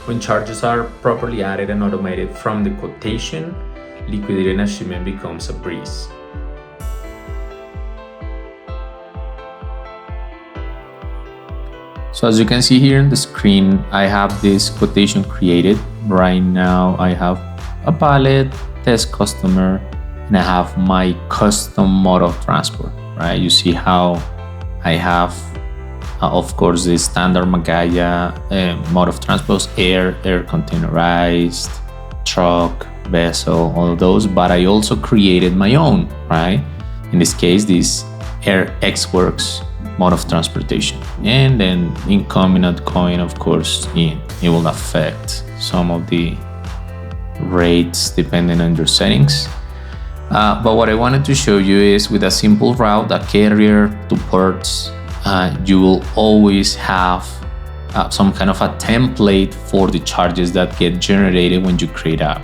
When charges are properly added and automated from the quotation, liquidating a shipment becomes a breeze. So as you can see here in the screen, I have this quotation created. Right now I have a pallet, test customer, and I have my custom mode of transport, right? You see how I have, of course, the standard Magaya mode of transport, air containerized, truck, vessel, all of those, but I also created my own, right? In this case, this Air Xworks mode of transportation. And then incoming, outgoing, of course, it will affect some of the rates depending on your settings. But what I wanted to show you is with a simple route, a carrier to ports, you will always have some kind of a template for the charges that get generated when you create a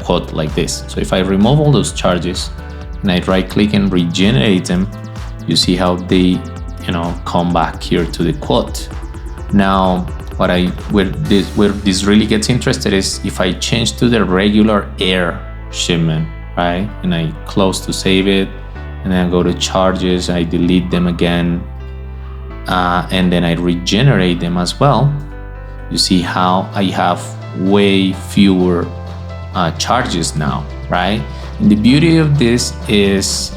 quote like this. So if I remove all those charges and I right click and regenerate them, you see how they come back here to the quote. Now where this really gets interested is if I change to the regular air shipment, right? And I close to save it, and then I go to charges, I delete them again, and then I regenerate them as well. You see how I have way fewer charges now, right? And the beauty of this is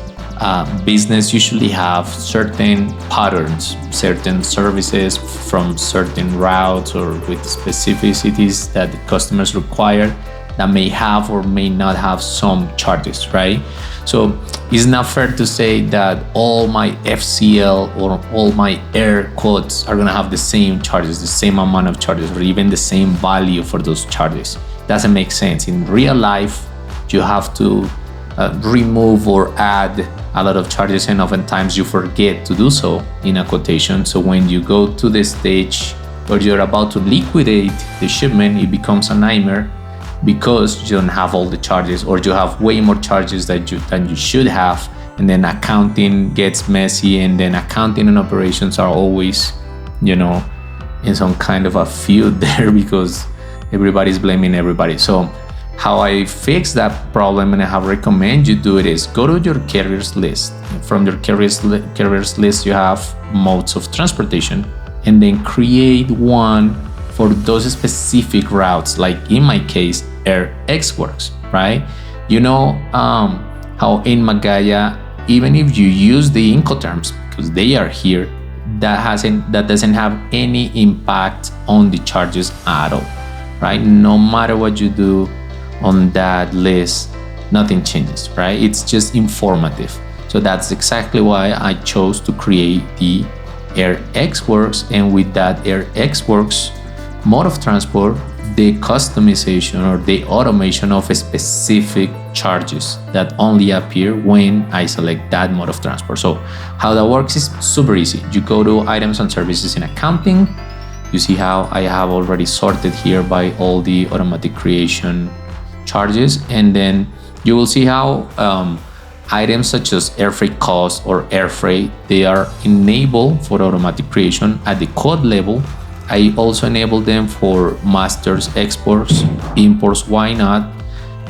business usually have certain patterns, certain services from certain routes or with specificities that the customers require that may have or may not have some charges, right? So it's not fair to say that all my FCL or all my air quotes are gonna have the same charges, the same amount of charges, or even the same value for those charges. Doesn't make sense. In real life, you have to remove or add a lot of charges, and oftentimes you forget to do so in a quotation. So when you go to the stage where you're about to liquidate the shipment, it becomes a nightmare because you don't have all the charges, or you have way more charges than you should have, and then accounting gets messy, and then accounting and operations are always in some kind of a feud there because everybody's blaming everybody. So how I fix that problem, and how I recommend you do it, is go to your carriers list. From your carriers list, you have modes of transportation, and then create one for those specific routes. Like in my case, Air Xworks, right? How in Magaya, even if you use the Incoterms because they are here, that doesn't have any impact on the charges at all, right? No matter what you do on that list, nothing changes, right? It's just informative. So that's exactly why I chose to create the Air Xworks, and with that Air Xworks mode of transport, the customization or the automation of specific charges that only appear when I select that mode of transport. So how that works is super easy. You go to items and services in accounting. You see how I have already sorted here by all the automatic creation charges, and then you will see how items such as air freight cost or air freight, they are enabled for automatic creation at the code level. I also enable them for masters, exports, imports, why not?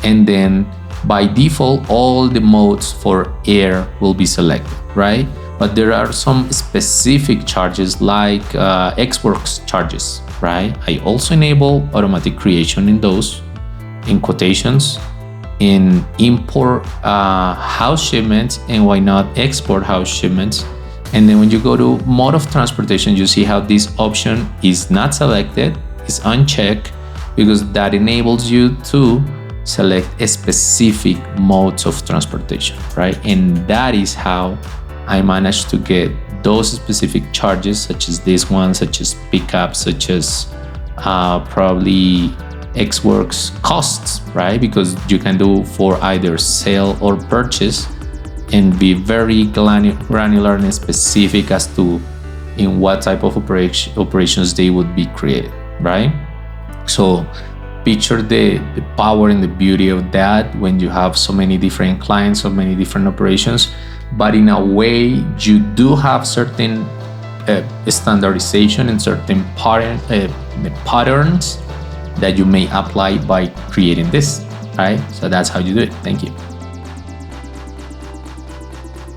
And then by default, all the modes for air will be selected, right? But there are some specific charges like Xworks charges, right? I also enable automatic creation in those, in quotations, in import house shipments, and why not export house shipments. And then when you go to mode of transportation, you see how this option is not selected, is unchecked, because that enables you to select a specific modes of transportation, right? And that is how I managed to get those specific charges, such as this one, such as pickup, such as probably Xworks costs, right? Because you can do for either sale or purchase and be very granular and specific as to in what type of operations they would be created, right? So picture the power and the beauty of that when you have so many different clients, so many different operations, but in a way you do have certain standardization and certain patterns, that you may apply by creating this, right? So that's how you do it. Thank you.